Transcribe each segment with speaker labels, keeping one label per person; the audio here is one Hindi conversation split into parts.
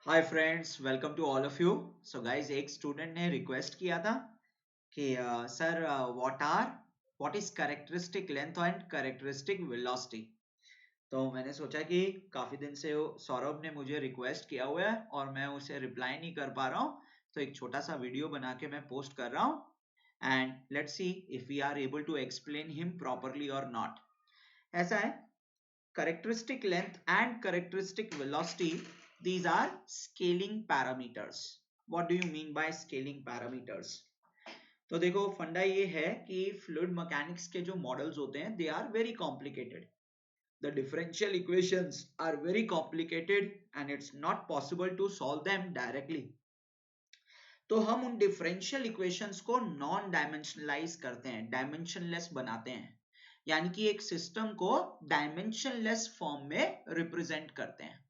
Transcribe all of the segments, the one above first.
Speaker 1: Hi friends, welcome to all of you. So guys, एक स्टूडेंट ने रिक्वेस्ट किया था कि sir what is characteristic length and characteristic velocity. तो मैंने सोचा कि काफी दिन से सौरभ ने मुझे रिक्वेस्ट किया हुआ है और मैं उसे रिप्लाई नहीं कर पा रहा हूँ, तो एक छोटा सा वीडियो बना के मैं पोस्ट कर रहा हूँ and let's see if we are able to explain him properly और नॉट। ऐसा है, characteristic length and characteristic velocity, these are scaling parameters. What do you mean by scaling parameters? तो देखो, फंडा ये है कि फ्लूइड मैकेनिक्स के जो मॉडल्स होते हैं they are very complicated. The differential equations are very complicated and it's not possible to solve them directly. तो हम उन डिफरेंशियल इक्वेशंस को नॉन डायमेंशनलाइज करते हैं, डायमेंशनलेस बनाते हैं, यानी कि एक सिस्टम को डायमेंशनलेस फॉर्म में रिप्रेजेंट करते हैं.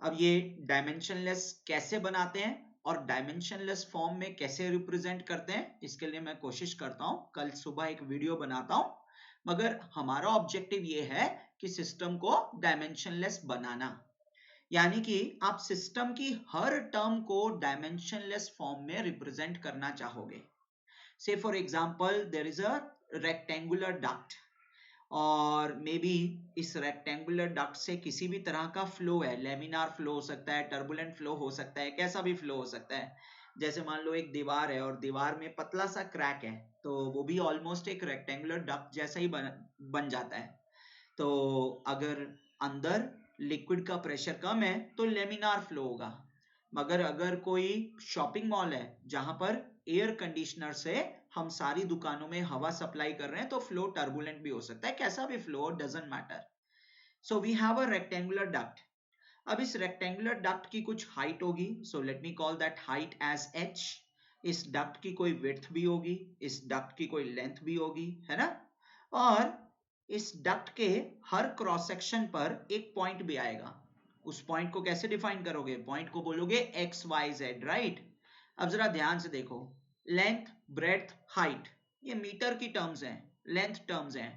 Speaker 1: अब ये डायमेंशनलेस कैसे बनाते हैं और डायमेंशनलेस फॉर्म में कैसे रिप्रेजेंट करते हैं, इसके लिए मैं कोशिश करता हूं, कल सुबह एक वीडियो बनाता हूं. मगर हमारा ऑब्जेक्टिव ये है कि सिस्टम को डायमेंशनलेस बनाना, यानी कि आप सिस्टम की हर टर्म को डायमेंशनलेस फॉर्म में रिप्रेजेंट करना चाहोगे. Say for example there is a rectangular duct और मे बी इस रेक्टेंगुलर डक्ट से किसी भी तरह का फ्लो है, लेमिनार फ्लो हो सकता है, टर्बुलेंट फ्लो हो सकता है, कैसा भी फ्लो हो सकता है. जैसे मान लो एक दीवार है और दीवार में पतला सा क्रैक है, तो वो भी ऑलमोस्ट एक रेक्टेंगुलर डक्ट जैसा ही बन जाता है. तो अगर अंदर लिक्विड का प्रेशर कम है तो लेमिनार फ्लो होगा. मगर अगर कोई शॉपिंग मॉल है जहां पर एयर कंडीशनर से हम सारी दुकानों में हवा सप्लाई कर रहे हैं, तो फ्लो टर्बुलेंट भी हो सकता है, कैसा भी flow, doesn't matter. So we have a rectangular duct. अब इस रेक्टेंगुलर डक्ट की कुछ हाइट होगी, so let me call that height as h. इस डक्ट की कोई विड्थ भी होगी, इस डक्ट की कोई लेंथ भी होगी, है ना. और इस डक्ट के हर क्रॉस सेक्शन पर एक पॉइंट भी आएगा. उस पॉइंट को कैसे डिफाइन करोगे? पॉइंट को बोलोगे एक्स वाई जेड, राइट. अब जरा ध्यान से देखो, लेंथ, ब्रेड्थ, हाइट, ये मीटर की टर्म्स हैं, लेंथ टर्म्स हैं.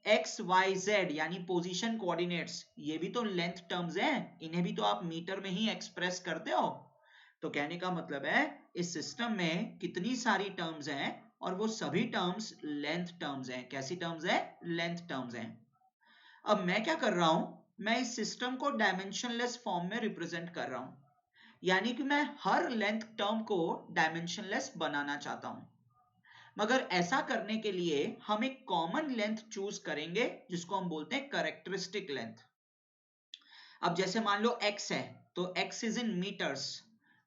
Speaker 1: एक्स वाई जेड यानी पोजीशन कोऑर्डिनेट्स, ये भी तो लेंथ टर्म्स हैं, इन्हें भी तो आप मीटर में ही एक्सप्रेस करते हो. तो कहने का मतलब है इस सिस्टम में कितनी सारी टर्म्स हैं और वो सभी टर्म्स लेंथ टर्म्स हैं. कैसी टर्म्स हैं? लेंथ टर्म्स हैं. अब मैं क्या कर रहा हूं, मैं इस सिस्टम को डायमेंशनलेस फॉर्म में रिप्रेजेंट कर रहा हूं, यानी कि मैं हर लेंथ टर्म को डायमेंशनलेस बनाना चाहता हूं. मगर ऐसा करने के लिए हम एक कॉमन लेंथ चूज करेंगे जिसको हम बोलते हैं कैरेक्टरिस्टिक लेंथ. अब जैसे मान लो x है, तो x इज इन मीटर्स,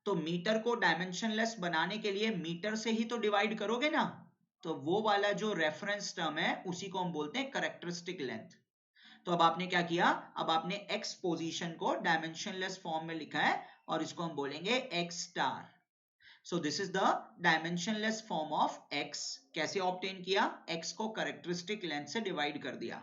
Speaker 1: तो मीटर को डायमेंशनलेस बनाने के लिए मीटर से ही तो डिवाइड करोगे ना. तो वो वाला जो रेफरेंस टर्म है उसी को हम बोलते हैं कैरेक्टरिस्टिक लेंथ. तो अब आपने क्या किया, अब आपने x पोजीशन को डायमेंशनलेस फॉर्म में लिखा है और इसको हम बोलेंगे x star. So this is the dimensionless form of x. कैसे ऑब्टेन किया? x को कैरेक्टरिस्टिक लेंथ से डिवाइड कर दिया.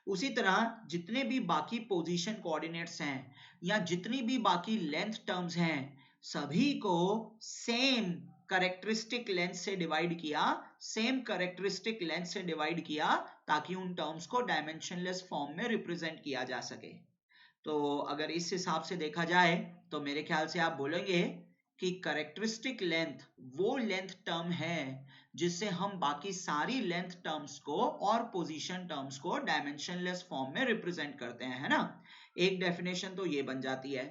Speaker 1: उसी तरह जितने भी बाकी पोजीशन कोऑर्डिनेट्स हैं या जितनी भी बाकी लेंथ टर्म्स हैं, सभी को सेम कैरेक्टरिस्टिक लेंथ से डिवाइड किया, सेम कैरेक्टरिस्टिक लेंथ से डिवाइड किया, ताकि उन टर्म्स को डायमेंशनलेस फॉर्म में रिप्रेजेंट किया जा सके. तो अगर इस हिसाब से देखा जाए तो मेरे ख्याल से आप बोलेंगे कि कैरेक्टरिस्टिक लेंथ वो लेंथ टर्म है जिससे हम बाकी सारी लेंथ टर्म्स को और पोजीशन टर्म्स को डायमेंशनलेस फॉर्म में रिप्रेजेंट करते हैं, है ना. एक डेफिनेशन तो ये बन जाती है.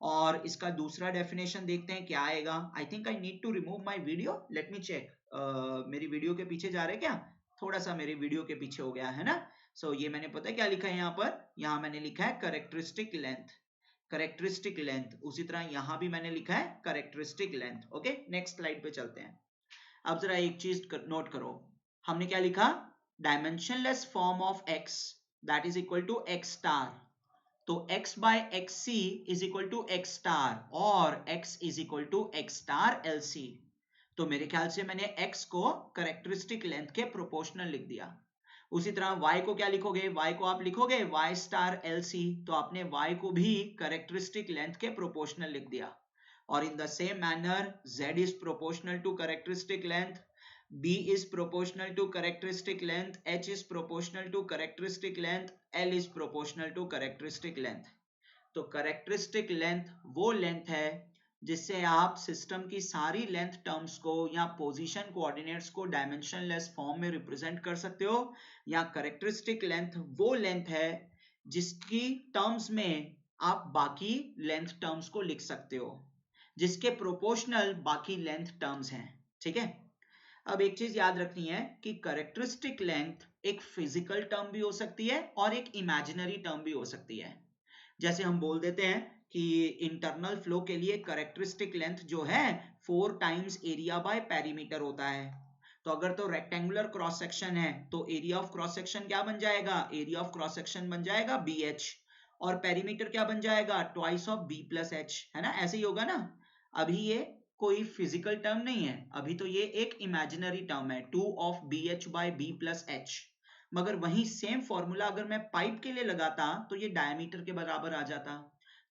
Speaker 1: और इसका दूसरा डेफिनेशन देखते हैं क्या आएगा. I think I need to remove my video, let me check. मेरी वीडियो के पीछे जा रहे क्या? थोड़ा सा मेरे वीडियो के पीछे हो गया है ना. सो ये मैंने पता है क्या लिखा है यहाँ पर, यहाँ मैंने लिखा है कैरेक्टरिस्टिक लेंथ. कैरेक्टरिस्टिक लेंथ, उसी तरह यहां भी मैंने लिखा है characteristic length. Okay, next slide पे चलते हैं. अब जरा एक चीज नोट करो, हमने क्या लिखा? Dimensionless form of x that is equal to x star. तो x by X C is equal to x star और x is equal to x star LC. तो मेरे ख्याल से मैंने x को कैरेक्टरिस्टिक लेंथ के प्रोपोर्शनल लिख दिया. उसी तरह y को क्या लिखोगे? y को आप लिखोगे y स्टार LC, तो आपने y को भी कैरेक्टरिस्टिक लेंथ के प्रोपोर्शनल लिख दिया. और in the same manner z is proportional to characteristic length, b is proportional to characteristic length, h is proportional to characteristic length, l is proportional to characteristic length. तो करेक्टरिस्टिक लेंथ वो लेंथ है जिससे आप सिस्टम की सारी लेंथ टर्म्स को या पोजीशन कोऑर्डिनेट्स को डायमेंशनलेस फॉर्म में रिप्रेजेंट कर सकते हो, या करेक्टरिस्टिक लेंथ वो लेंथ है जिसकी टर्म्स में आप बाकी लेंथ टर्म्स को लिख सकते हो, जिसके प्रोपोर्शनल बाकी लेंथ टर्म्स हैं। ठीक है, अब एक चीज याद रखनी है कि करेक्टरिस्टिक लेंथ एक फिजिकल टर्म भी हो सकती है और एक इमेजिनरी टर्म भी हो सकती है। जैसे हम बोल देते हैं कि इंटरनल फ्लो के लिए करेक्टरिस्टिक लेंथ जो है 4 टाइम्स एरिया बाय पेरीमीटर होता है। तो अगर तो रेक्टेंगुलर क्रॉस सेक्शन है तो एरिया ऑफ क्रॉस सेक्शन क्या बन जाएगा, एरिया ऑफ क्रॉस सेक्शन बन जाएगा BH, और पेरीमीटर क्या बन जाएगा, ट्वाइस ऑफ B+H, है ना, ऐसे ही होगा ना। अभी ये कोई फिजिकल टर्म नहीं है, अभी तो ये एक इमेजिनरी टर्म है, 2 ऑफ BH बाय B+H। मगर वही सेम फॉर्मूला अगर मैं पाइप के लिए लगाता तो ये डायमीटर के बराबर आ जाता।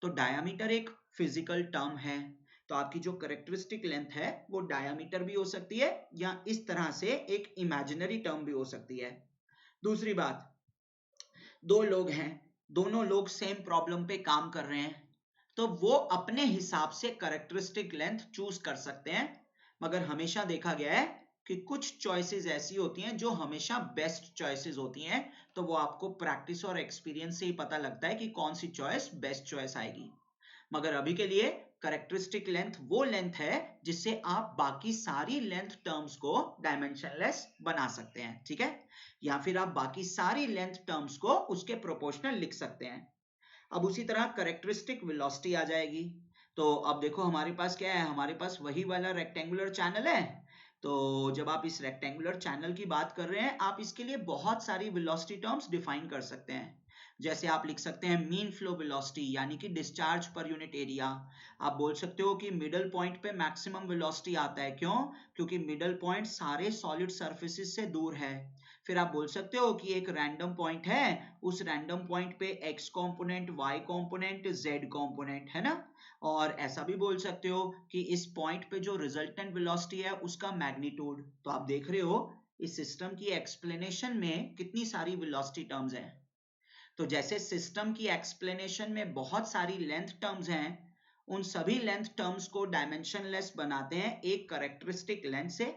Speaker 1: तो डायमीटर एक फिजिकल टर्म है, तो आपकी जो करेक्टरिस्टिक लेंथ है वो डायमीटर भी हो सकती है या इस तरह से एक इमेजिनरी टर्म भी हो सकती है। दूसरी बात, दो लोग हैं, दोनों लोग सेम प्रॉब्लम पे काम कर रहे हैं, तो वो अपने हिसाब से करेक्टरिस्टिक लेंथ चूज कर सकते हैं, मगर हमेशा देखा गया है कि कुछ चॉइसेस ऐसी होती हैं जो हमेशा बेस्ट चॉइसेस होती हैं, तो वो आपको प्रैक्टिस और एक्सपीरियंस से ही पता लगता है कि कौन सी चॉइस बेस्ट चॉइस आएगी। मगर अभी के लिए करेक्टरिस्टिक लेंथ वो लेंथ है जिससे आप बाकी सारी लेंथ टर्म्स को डायमेंशनलेस बना सकते हैं। ठीक है, या फिर आप बाकी सारी लेंथ टर्म्स को उसके प्रोपोर्शनल लिख सकते हैं। अब उसी तरह करेक्टरिस्टिक वेलोसिटी आ जाएगी। तो अब देखो हमारे पास क्या है, हमारे पास वही वाला रेक्टेंगुलर चैनल है। तो जब आप इस रेक्टेंगुलर चैनल की बात कर रहे हैं, आप इसके लिए बहुत सारी वेलोसिटी टर्म्स डिफाइन कर सकते हैं। जैसे आप लिख सकते हैं मीन फ्लो वेलोसिटी यानी कि डिस्चार्ज पर यूनिट एरिया। आप बोल सकते हो कि मिडल पॉइंट पे मैक्सिमम वेलोसिटी आता है, क्यों, क्योंकि मिडल पॉइंट सारे सॉलिड सर्फेसिस से दूर है। फिर आप बोल सकते हो कि एक रैंडम पॉइंट है, उस रैंडम पॉइंट पे x component, y component, z component है ना। और ऐसा भी बोल सकते हो कि इस पॉइंट पे जो रिजल्टेंट वेलोसिटी है उसका मैग्नीट्यूड। तो आप देख रहे हो इस सिस्टम की एक्सप्लेनेशन में कितनी सारी वेलोसिटी टर्म्स हैं। तो जैसे सिस्टम की एक्सप्लेनेशन में बहुत सारी लेंथ टर्म्स हैं, उन सभी लेंथ टर्म्स को डायमेंशनलेस बनाते हैं एक करेक्टरिस्टिक लेंथ से,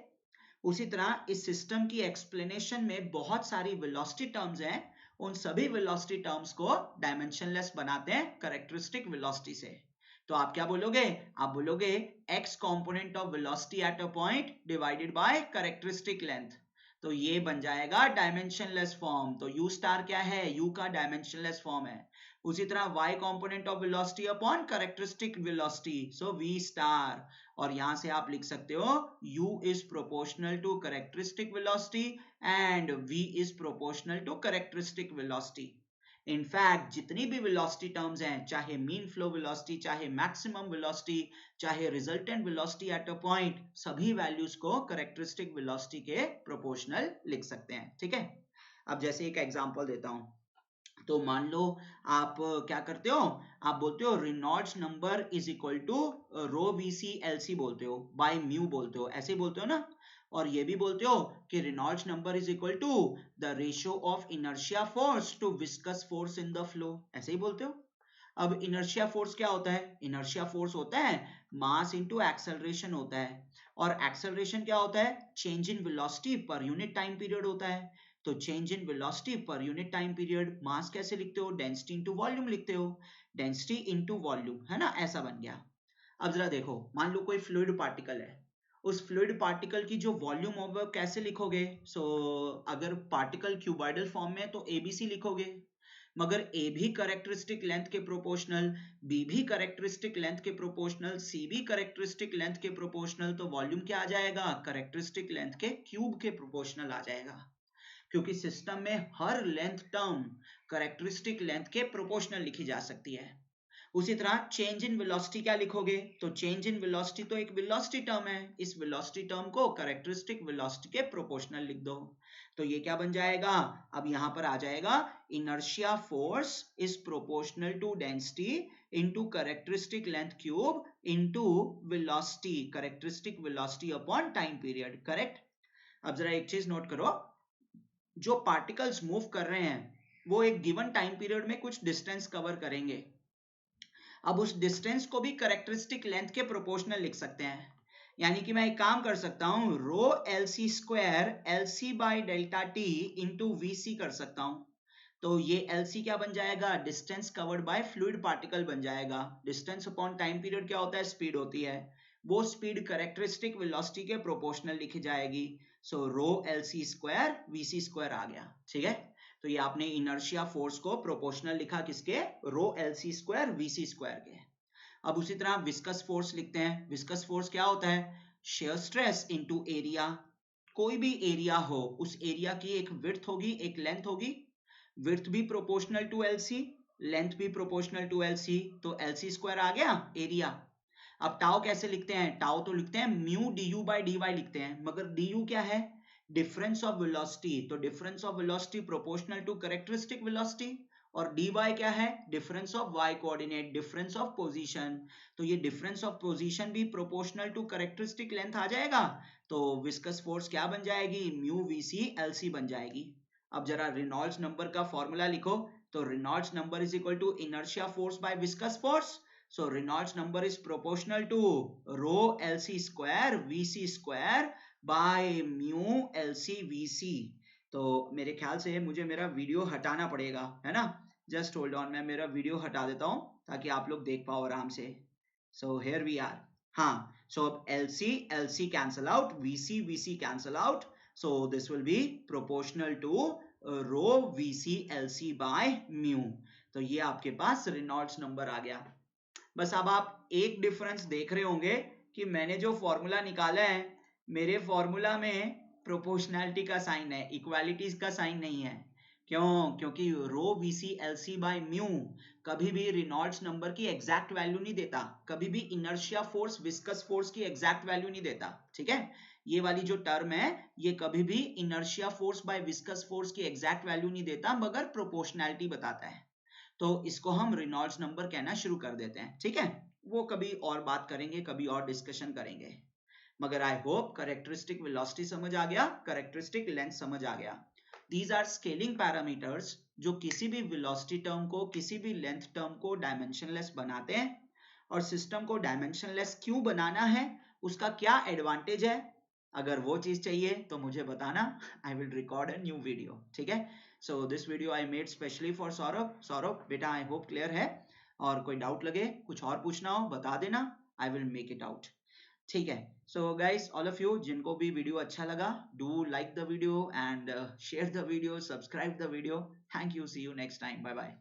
Speaker 1: उसी तरह इस सिस्टम की एक्सप्लेनेशन में बहुत सारी वेलोसिटी टर्म्स हैं, उन सभी वेलोसिटी टर्म्स को डायमेंशनलेस बनाते हैं करेक्टरिस्टिक वेलोसिटी से। तो आप क्या बोलोगे, आप बोलोगे x component of velocity at a point divided by characteristic length. तो ये बन जाएगा डायमेंशनलेस फॉर्म। तो u स्टार क्या है, u का डायमेंशनलेस फॉर्म है। उसी तरह y component of velocity upon characteristic velocity, so v star. और यहां से आप लिख सकते हो u is proportional to characteristic velocity and v is proportional to characteristic velocity। In fact जितनी भी वेलोसिटी टर्म्स हैं, चाहे मीन फ्लो वेलोसिटी, चाहे मैक्सिमम वेलोसिटी, चाहे resultant velocity at a point, सभी वैल्यूज को कैरेक्टरिस्टिक वेलोसिटी के प्रोपोर्शनल लिख सकते हैं। ठीक है, अब जैसे एक एग्जांपल देता हूं। तो मान लो आप क्या करते हो, आप बोलते हो Reynolds number is equal to rho VC LC बोलते हो, बाय म्यू बोलते हो, ऐसे ही बोलते हो ना। और ये भी बोलते हो कि Reynolds number is equal to the ratio of inertia force to viscous force in the flow, ऐसे ही बोलते हो। अब इनर्शिया फोर्स क्या होता है, इनर्शिया फोर्स होता है मास इनटू एक्सेलरेशन होता है, और एक्सेलरेशन क्या होता है, change in velocity per unit time period होता है। तो change in velocity per unit time period, mass कैसे लिखते हो, डेंसिटी इनटू वॉल्यूम लिखते हो, डेंसिटी इनटू वॉल्यूम, है ना, ऐसा बन गया। अब जरा देखो, मान लो कोई फ्लूइड पार्टिकल है, उस फ्लूइड पार्टिकल की जो वॉल्यूम होगा कैसे लिखोगे, अगर पार्टिकल क्यूबॉइडल फॉर्म में है तो ABC लिखोगे, मगर A भी कैरेक्टरिस्टिक लेंथ के प्रोपोर्शनल, B भी कैरेक्टरिस्टिक लेंथ के प्रोपोर्शनल, C भी कैरेक्टरिस्टिक लेंथ के प्रोपोर्शनल, तो वॉल्यूम क्या आ जाएगा, कैरेक्टरिस्टिक लेंथ के क्यूब के प्रोपोर्शनल आ जाएगा, क्योंकि सिस्टम में हर लेंथ टर्म कैरेक्टरिस्टिक लेंथ के प्रोपोर्शनल लिखी जा सकती है। उसी तरह चेंज इन वेलोसिटी क्या लिखोगे, तो चेंज इन वेलोसिटी तो एक वेलोसिटी टर्म है, इस वेलोसिटी टर्म को कैरेक्टरिस्टिक वेलोसिटी के प्रोपोर्शनल लिख दो। तो ये क्या बन जाएगा, अब यहां पर आ जाएगा inertia force is proportional to density into characteristic length cube into velocity, characteristic velocity upon time period, correct. अब जरा एक चीज नोट करो, जो पार्टिकल्स मूव कर रहे हैं वो एक गिवन टाइम पीरियड में कुछ डिस्टेंस कवर करेंगे, अब उस डिस्टेंस को भी करेक्टरिस्टिक लेंथ के प्रोपोर्शनल लिख सकते हैं, यानी कि मैं एक काम कर सकता हूं, rho L C square L C by delta T into V C कर सकता हूं। तो ये एल सी क्या बन जाएगा, distance covered by fluid particle बन जाएगा। डिस्टेंस अपॉन टाइम पीरियड क्या होता है, स्पीड होती है, वो स्पीड करेक्टरिस्टिक वेलोसिटी के प्रोपोर्शनल लिखी जाएगी। So rho L C square V C square आ गया, ठीक है। तो ये आपने इनर्शिया फोर्स को प्रोपोर्शनल लिखा किसके, rho L C square V C square के। अब उसी तरह विस्कस फोर्स लिखते हैं। विस्कस फोर्स क्या होता है, शेयर स्ट्रेस इनटू एरिया। कोई भी एरिया हो, उस एरिया की एक विड्थ होगी एक लेंथ होगी, विड्थ भी प्रोपोर्शनल टू एलसी, लेंथ भी प्रोपोर्शनल टू एलसी, तो एलसी स्क्वायर आ गया एरिया। अब टाउ कैसे लिखते हैं, टाउ तो लिखते हैं mu D U by D Y लिखते हैं, मगर डी यू क्या है, डिफरेंस ऑफ वेलोसिटी, तो difference of velocity proportional to characteristic velocity, और dy क्या है, difference of y coordinate, difference of position, तो ये डिफरेंस ऑफ पोजीशन भी प्रोपोर्शनल टू कैरेक्टरिस्टिक लेंथ आ जाएगा। तो विस्कस फोर्स क्या बन जाएगी, mu V C L C बन जाएगी। अब जरा रेनॉल्ड्स नंबर का फॉर्मूला लिखो, तो Reynolds number is equal to inertia force by viscous force. So Reynolds number is proportional to rho LC square VC square by mu LC VC। तो मेरे ख्याल से मुझे मेरा वीडियो हटाना पड़ेगा, है ना। जस्ट होल्ड ऑन, मैं मेरा वीडियो हटा देता हूं ताकि आप लोग देख पाओ आराम से। So here we are. हाँ, सो अब LC LC cancel out, VC VC cancel out, so this will be proportional to rho VC LC by mu. तो ये आपके पास रेनॉल्ड्स नंबर आ गया। बस अब आप एक डिफरेंस देख रहे होंगे कि मैंने जो फॉर्मूला निकाला है, मेरे फॉर्मूला में प्रोपोर्शनैलिटी का साइन है, इक्वालिटीज का साइन नहीं है। क्यों, क्योंकि rho V C L C by mu कभी भी रेनॉल्ड्स नंबर की एग्जैक्ट वैल्यू नहीं देता, कभी भी इनर्शिया फोर्स विस्कस फोर्स की एग्जैक्ट वैल्यू नहीं देता, ठीक है। ये वाली जो टर्म है, ये कभी भी inertia force by viscous force की एग्जैक्ट वैल्यू नहीं देता, मगर प्रोपोर्शनैलिटी बताता है। तो इसको हम रेनॉल्ड्स नंबर कहना शुरू कर देते हैं, ठीक है। वो कभी और बात करेंगे, कभी और डिस्कशन करेंगे, मगर आई होप करेक्टरिस्टिक वेलोसिटी समझ आ गया, करेक्टरिस्टिक लेंथ समझ आ गया। दीज आर स्केलिंग पैरामीटर्स जो किसी भी वेलोसिटी टर्म को, किसी भी लेंथ टर्म को डायमेंशनलेस बनाते हैं। और सिस्टम को डायमेंशनलेस क्यों बनाना है, उसका क्या एडवांटेज है, अगर वो चीज चाहिए तो मुझे बताना, I will record a new video, ठीक है। So this video I made specially for Saurabh. Saurabh बेटा, आई होप क्लियर है, और कोई डाउट लगे, कुछ और पूछना हो बता देना, I will make it out, ठीक है। So guys, all of you जिनको भी वीडियो अच्छा लगा, do like the video and share the video, subscribe the video. Thank you, see you next time, bye bye.